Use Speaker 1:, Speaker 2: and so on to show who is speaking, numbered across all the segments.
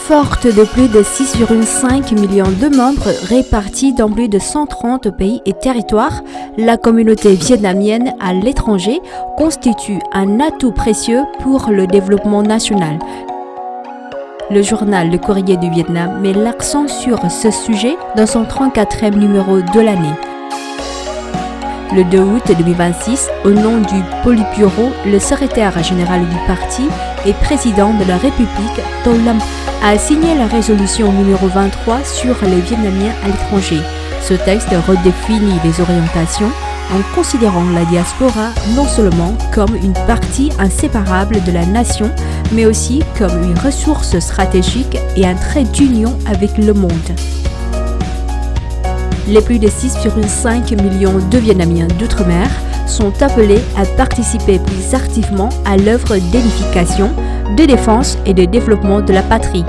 Speaker 1: Forte de plus de 6,5 millions de membres répartis dans plus de 130 pays et territoires, la communauté vietnamienne à l'étranger constitue un atout précieux pour le développement national. Le journal Le Courrier du Vietnam met l'accent sur ce sujet dans son 34e numéro de l'année. Le 2 août 2026, au nom du Politburo, le secrétaire général du parti et président de la République, To Lam, a signé la résolution numéro 23 sur les Vietnamiens à l'étranger. Ce texte redéfinit les orientations en considérant la diaspora non seulement comme une partie inséparable de la nation, mais aussi comme une ressource stratégique et un trait d'union avec le monde. Les plus de 6,5 millions de Vietnamiens d'outre-mer sont appelés à participer plus activement à l'œuvre d'édification, de défense et de développement de la patrie.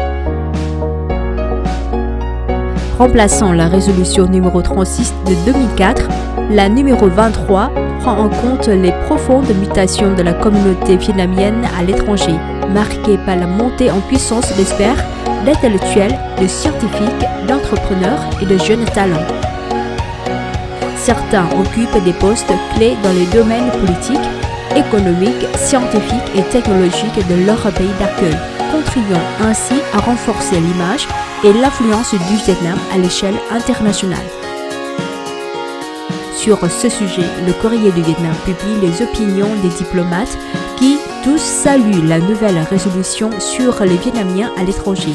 Speaker 1: Remplaçant la résolution numéro 36 de 2004, la numéro 23 prend en compte les profondes mutations de la communauté vietnamienne à l'étranger, marquées par la montée en puissance d'experts, d'intellectuels, de scientifiques, d'entrepreneurs et de jeunes talents. Certains occupent des postes clés dans les domaines politiques, économiques, scientifiques et technologiques de leur pays d'accueil, contribuant ainsi à renforcer l'image et l'influence du Vietnam à l'échelle internationale. Sur ce sujet, le Courrier du Vietnam publie les opinions des diplomates qui tous saluent la nouvelle résolution sur les Vietnamiens à l'étranger.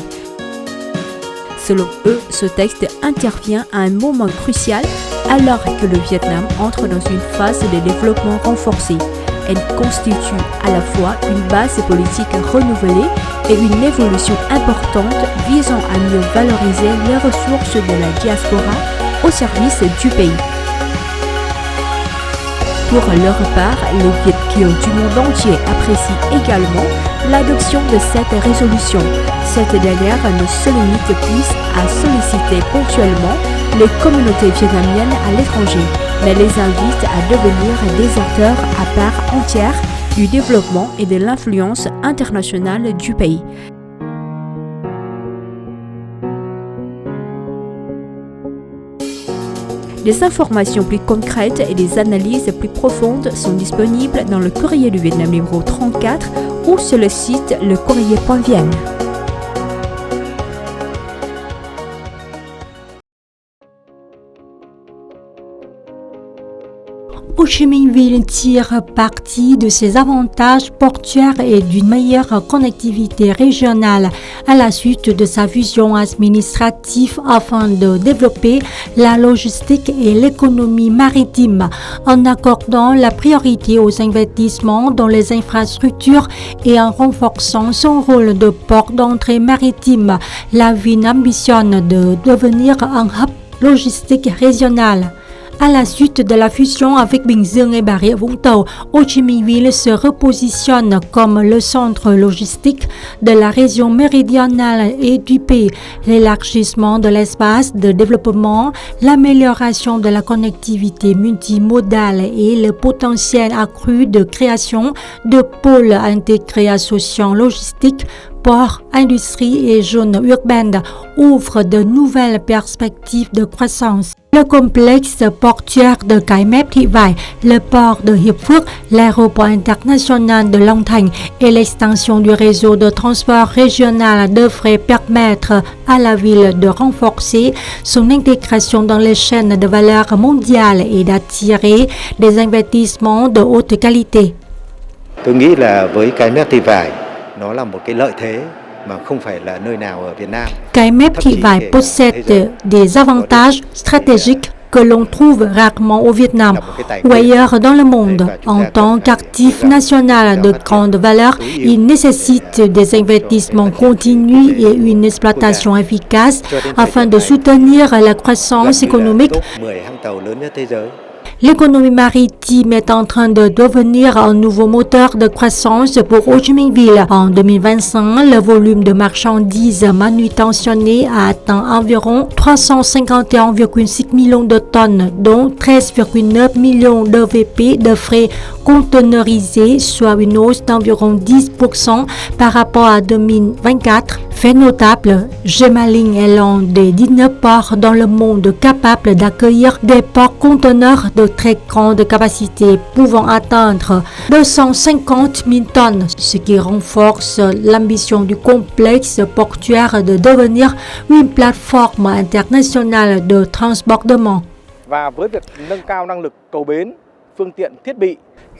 Speaker 1: Selon eux, ce texte intervient à un moment crucial alors que le Vietnam entre dans une phase de développement renforcé. Elle constitue à la fois une base politique renouvelée et une évolution importante visant à mieux valoriser les ressources de la diaspora au service du pays. Pour leur part, les Viet Kieu du monde entier apprécient également l'adoption de cette résolution. Cette dernière ne se limite plus à solliciter ponctuellement les communautés vietnamiennes à l'étranger, mais les invite à devenir des acteurs à part entière du développement et de l'influence internationale du pays. Des informations plus concrètes et des analyses plus profondes sont disponibles dans le Courrier du Vietnam numéro 34 ou sur le site lecourrier.vn.
Speaker 2: Ho Chi Minh Ville tire parti de ses avantages portuaires et d'une meilleure connectivité régionale à la suite de sa fusion administrative afin de développer la logistique et l'économie maritime en accordant la priorité aux investissements dans les infrastructures et en renforçant son rôle de port d'entrée maritime. La ville ambitionne de devenir un hub logistique régional. À la suite de la fusion avec Bình Dương et Bà Rịa Vũng Tàu, Ho Chi Minh Ville se repositionne comme le centre logistique de la région méridionale et du pays. L'élargissement de l'espace de développement, l'amélioration de la connectivité multimodale et le potentiel accru de création de pôles intégrés associant logistique, ports, industrie et zones urbaines ouvrent de nouvelles perspectives de croissance. Le complexe portuaire de Cái Mép Thị Vải, le port de Hiệp Phước, l'aéroport international de Long Thành et l'extension du réseau de transport régional devraient permettre à la ville de renforcer son intégration dans les chaînes de valeur mondiales et d'attirer des investissements de haute qualité.
Speaker 3: Tôi nghĩ là với Cái Mép Thị Vải, nó là một cái lợi thế mà không phải là nơi nào ở Việt Nam.
Speaker 2: Cái Mép Thị Vải possède des avantages stratégiques que l'on trouve rarement au Vietnam ou ailleurs dans le monde. En tant qu'actif national de grande valeur, il nécessite des investissements continus et une exploitation efficace afin de soutenir la croissance économique. L'économie maritime est en train de devenir un nouveau moteur de croissance pour Ho Chi Minh Ville. En 2025, le volume de marchandises manutentionnées a atteint environ 351,6 millions de tonnes, dont 13,9 millions d'EVP de frais conteneurisés, soit une hausse d'environ 10% par rapport à 2024. Fait notable, Gemaling est l'un des 19 ports dans le monde capables d'accueillir des ports conteneurs de très grande capacité pouvant atteindre 250 000 tonnes, ce qui renforce l'ambition du complexe portuaire de devenir une plateforme internationale de transbordement.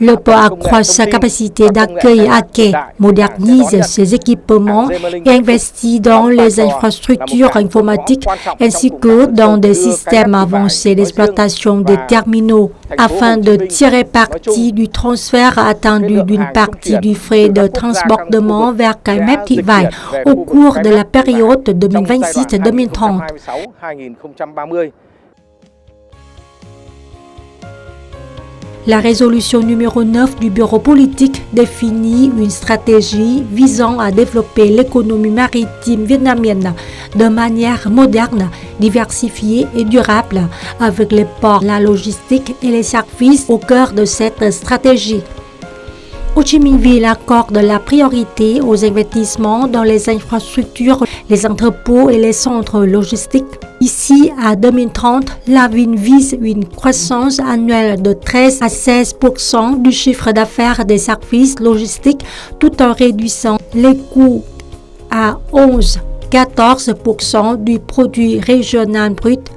Speaker 2: Le port accroît sa capacité d'accueil à quai, modernise ses équipements et investit dans les infrastructures informatiques ainsi que dans des systèmes avancés d'exploitation des terminaux afin de tirer parti du transfert attendu d'une partie du frais de transbordement vers Kaimeptivai au cours de la période 2026-2030. La résolution numéro 9 du bureau politique définit une stratégie visant à développer l'économie maritime vietnamienne de manière moderne, diversifiée et durable, avec les ports, la logistique et les services au cœur de cette stratégie. Ho Chi Minh Ville accorde la priorité aux investissements dans les infrastructures, les entrepôts et les centres logistiques. Ici, à 2030, la ville vise une croissance annuelle de 13 à 16% du chiffre d'affaires des services logistiques tout en réduisant les coûts à 11-14% du produit régional brut.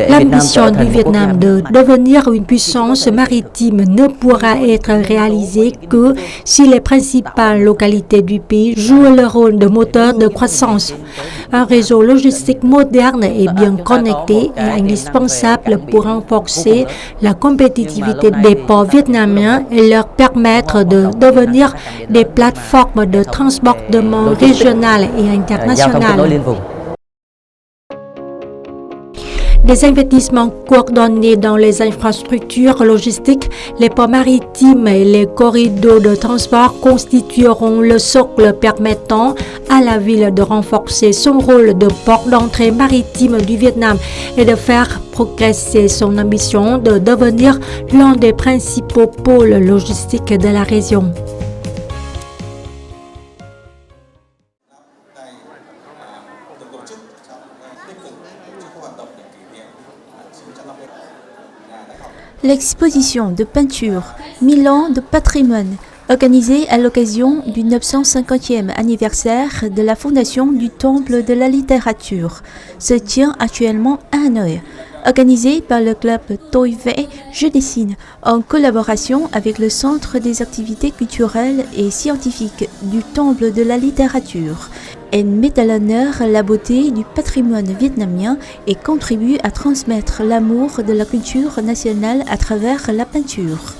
Speaker 2: L'ambition du Vietnam de devenir une puissance maritime ne pourra être réalisée que si les principales localités du pays jouent le rôle de moteur de croissance. Un réseau logistique moderne et bien connecté est indispensable pour renforcer la compétitivité des ports vietnamiens et leur permettre de devenir des plateformes de transportement régionales et internationales. Des investissements coordonnés dans les infrastructures logistiques, les ports maritimes et les corridors de transport constitueront le socle permettant à la ville de renforcer son rôle de port d'entrée maritime du Vietnam et de faire progresser son ambition de devenir l'un des principaux pôles logistiques de la région.
Speaker 1: L'exposition de peinture Milan de patrimoine, organisée à l'occasion du 950e anniversaire de la fondation du Temple de la littérature, se tient actuellement à Hanoï. Organisée par le club Tôi Vẽ, Je dessine, en collaboration avec le Centre des activités culturelles et scientifiques du Temple de la littérature. Elle met à l'honneur la beauté du patrimoine vietnamien et contribue à transmettre l'amour de la culture nationale à travers la peinture.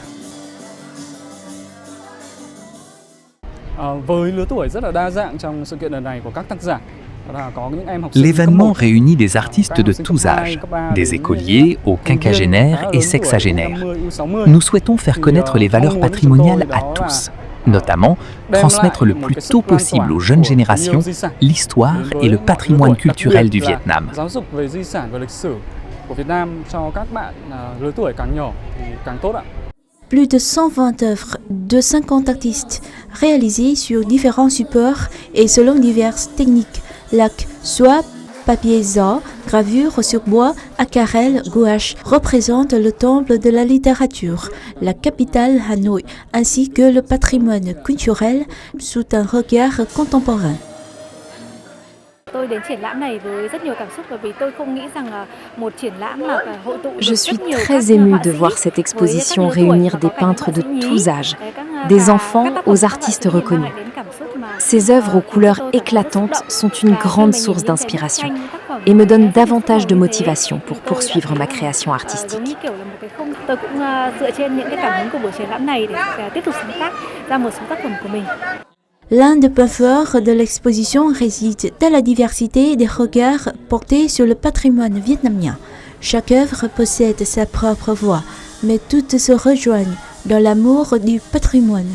Speaker 4: L'événement réunit des artistes de tous âges, des écoliers aux quinquagénaires et sexagénaires. Nous souhaitons faire connaître les valeurs patrimoniales à tous, notamment transmettre le plus tôt possible aux jeunes générations l'histoire et le patrimoine culturel du Vietnam.
Speaker 1: Plus de 120 œuvres de 50 artistes réalisées sur différents supports et selon diverses techniques, lac, soie, papier zor, gravure sur bois, aquarelle, gouache, représentent le temple de la littérature, la capitale Hanoï, ainsi que le patrimoine culturel sous un regard contemporain.
Speaker 5: Je suis très émue de voir cette exposition réunir des peintres de tous âges, des enfants aux artistes reconnus. Ces œuvres aux couleurs éclatantes sont une grande source d'inspiration et me donnent davantage de motivation pour poursuivre ma création artistique.
Speaker 1: L'un des points forts de l'exposition réside dans la diversité des regards portés sur le patrimoine vietnamien. Chaque œuvre possède sa propre voix, mais toutes se rejoignent dans l'amour du patrimoine.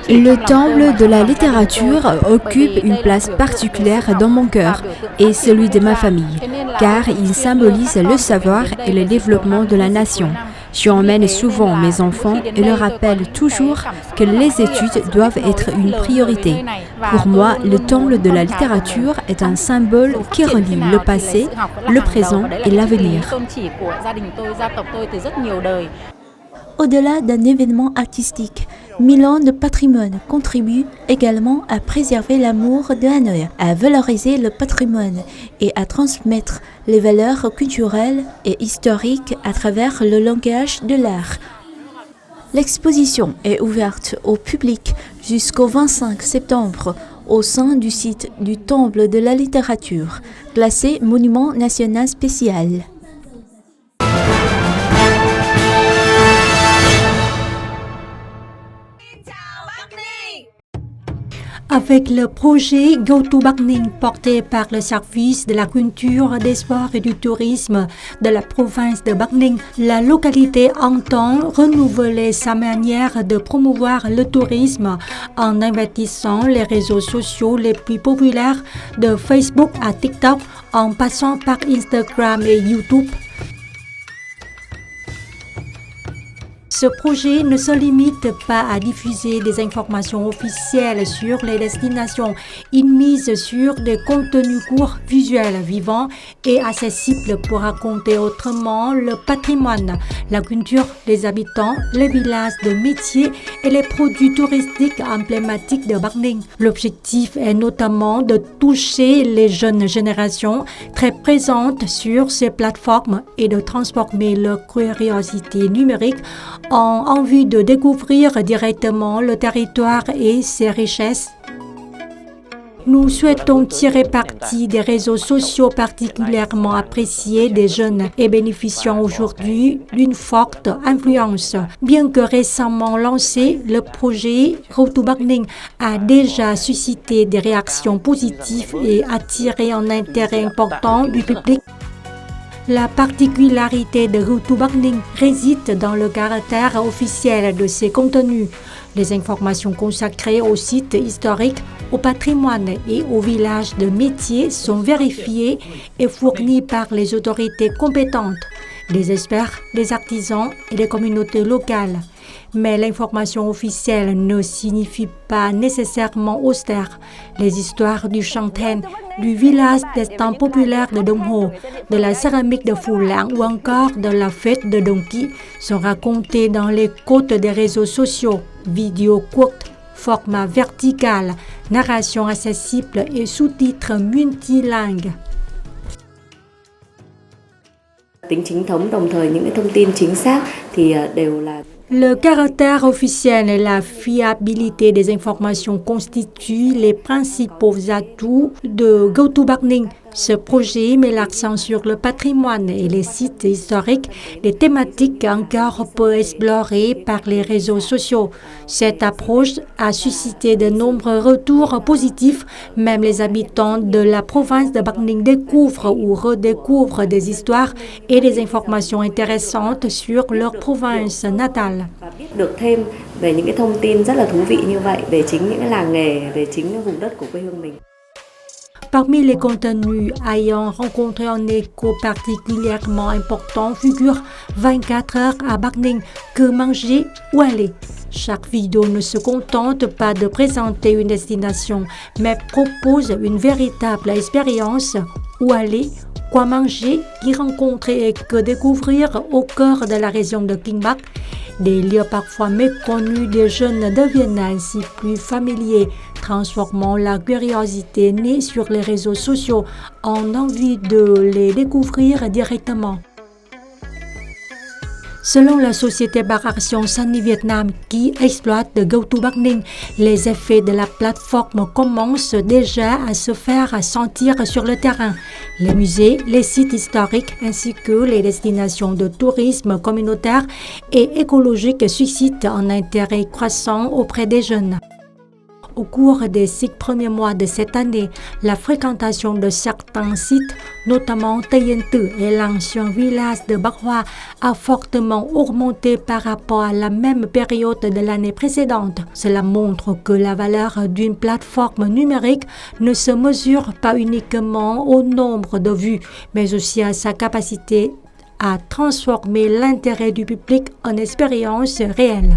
Speaker 1: Le temple de la littérature occupe une place particulière dans mon cœur et celui de ma famille, car il symbolise le savoir et le développement de la nation. J'y emmène souvent mes enfants et leur rappelle toujours que les études doivent être une priorité. Pour moi, le temple de la littérature est un symbole qui relie le passé, le présent et l'avenir.
Speaker 6: Au-delà d'un événement artistique, Milan de patrimoine contribue également à préserver l'amour de Hanoï, à valoriser le patrimoine et à transmettre les valeurs culturelles et historiques à travers le langage de l'art. L'exposition est ouverte au public jusqu'au 25 septembre au sein du site du Temple de la littérature, classé monument national spécial.
Speaker 2: Avec le projet Go to Bắc Ninh porté par le service de la culture, des sports et du tourisme de la province de Bắc Ninh, la localité entend renouveler sa manière de promouvoir le tourisme en investissant les réseaux sociaux les plus populaires de Facebook à TikTok en passant par Instagram et YouTube. Ce projet ne se limite pas à diffuser des informations officielles sur les destinations. Il mise sur des contenus courts, visuels, vivants et accessibles pour raconter autrement le patrimoine, la culture des habitants, les villages de métiers et les produits touristiques emblématiques de Bắc Ninh. L'objectif est notamment de toucher les jeunes générations très présentes sur ces plateformes et de transformer leur curiosité numérique en vue de découvrir directement le territoire et ses richesses. Nous souhaitons tirer parti des réseaux sociaux particulièrement appréciés des jeunes et bénéficiant aujourd'hui d'une forte influence. Bien que récemment lancé, le projet Go to Bắc Ninh a déjà suscité des réactions positives et attiré un intérêt important du public. La particularité de Go to Bắc Ninh réside dans le caractère officiel de ces contenus. Les informations consacrées aux sites historiques, au patrimoine et aux villages de métiers sont vérifiées et fournies par les autorités compétentes, les experts, les artisans et les communautés locales. Mais l'information officielle ne signifie pas nécessairement austère. Les histoires du Shanten, du village destin populaire de Đông Hồ, de la céramique de Phù Lãng ou encore de la fête de Đông Kỳ sont racontées dans les côtes des réseaux sociaux, vidéos courtes, format vertical, narration accessible et sous-titres multilingues.
Speaker 7: Tính chính thống đồng thời những cái thông tin chính xác thì đều là
Speaker 2: Le caractère officiel et la fiabilité des informations constituent les principaux atouts de Go to Bắc Ninh. Ce projet met l'accent sur le patrimoine et les sites historiques, des thématiques encore peu explorées par les réseaux sociaux. Cette approche a suscité de nombreux retours positifs. Même les habitants de la province de Bắc Ninh découvrent ou redécouvrent des histoires et des informations intéressantes sur leur province natale.
Speaker 7: và biết được thêm về những cái thông tin rất là thú vị như vậy về chính những cái làng nghề, về chính vùng đất của quê hương mình.
Speaker 2: Parmi les contenus ayant rencontré un écho particulièrement important figure 24 heures à Bắc Ninh, que manger, où aller. Chaque vidéo ne se contente pas de présenter une destination, mais propose une véritable expérience, où aller, quoi manger, qui rencontrer et que découvrir au cœur de la région de Kinh Bắc. Des lieux parfois méconnus des jeunes deviennent ainsi plus familiers, transformant la curiosité née sur les réseaux sociaux en envie de les découvrir directement. Selon la société par action Sunny Vietnam qui exploite Go to Bắc Ninh, les effets de la plateforme commencent déjà à se faire sentir sur le terrain. Les musées, les sites historiques ainsi que les destinations de tourisme communautaire et écologique suscitent un intérêt croissant auprès des jeunes. Au cours des 6 premiers mois de cette année, la fréquentation de certains sites, notamment Tayentu et l'ancien village de Bakhwa, a fortement augmenté par rapport à la même période de l'année précédente. Cela montre que la valeur d'une plateforme numérique ne se mesure pas uniquement au nombre de vues, mais aussi à sa capacité à transformer l'intérêt du public en expérience réelle.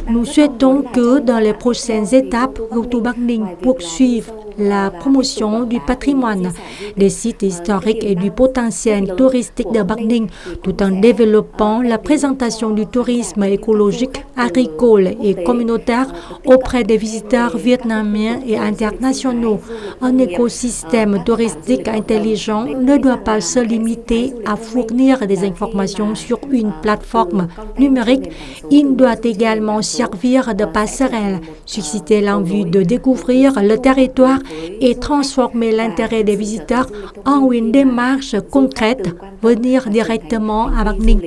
Speaker 2: Nous souhaitons que dans les prochaines étapes, GoTo Bắc Ninh poursuive la promotion du patrimoine, des sites historiques et du potentiel touristique de Bắc Ninh, tout en développant la présentation du tourisme écologique, agricole et communautaire auprès des visiteurs vietnamiens et internationaux. Un écosystème touristique intelligent ne doit pas se limiter à fournir des informations sur une plateforme numérique. Il doit également servir de passerelle, susciter l'envie de découvrir le territoire et transformer l'intérêt des visiteurs en une démarche concrète, venir directement à Bắc Ninh.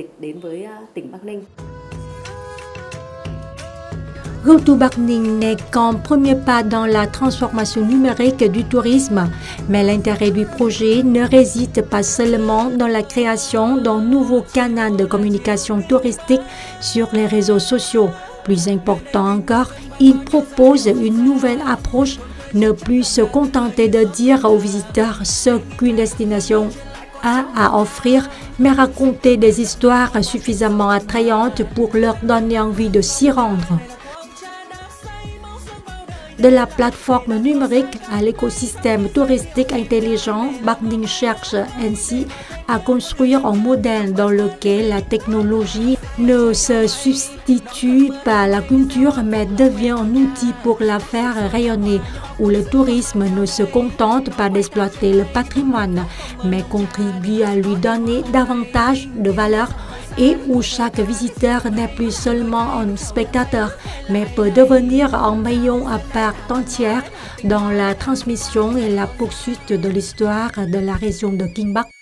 Speaker 2: GoTo Bắc Ninh n'est qu'un premier pas dans la transformation numérique du tourisme, mais l'intérêt du projet ne réside pas seulement dans la création d'un nouveau canal de communication touristique sur les réseaux sociaux. Plus important encore, il propose une nouvelle approche, ne plus se contenter de dire aux visiteurs ce qu'une destination a à offrir, mais raconter des histoires suffisamment attrayantes pour leur donner envie de s'y rendre. De la plateforme numérique à l'écosystème touristique intelligent, Bắc Ninh cherche ainsi à construire un modèle dans lequel la technologie ne se substitue pas à la culture mais devient un outil pour la faire rayonner, où le tourisme ne se contente pas d'exploiter le patrimoine mais contribue à lui donner davantage de valeur, et où chaque visiteur n'est plus seulement un spectateur, mais peut devenir un maillon à part entière dans la transmission et la poursuite de l'histoire de la région de Kinh Bắc.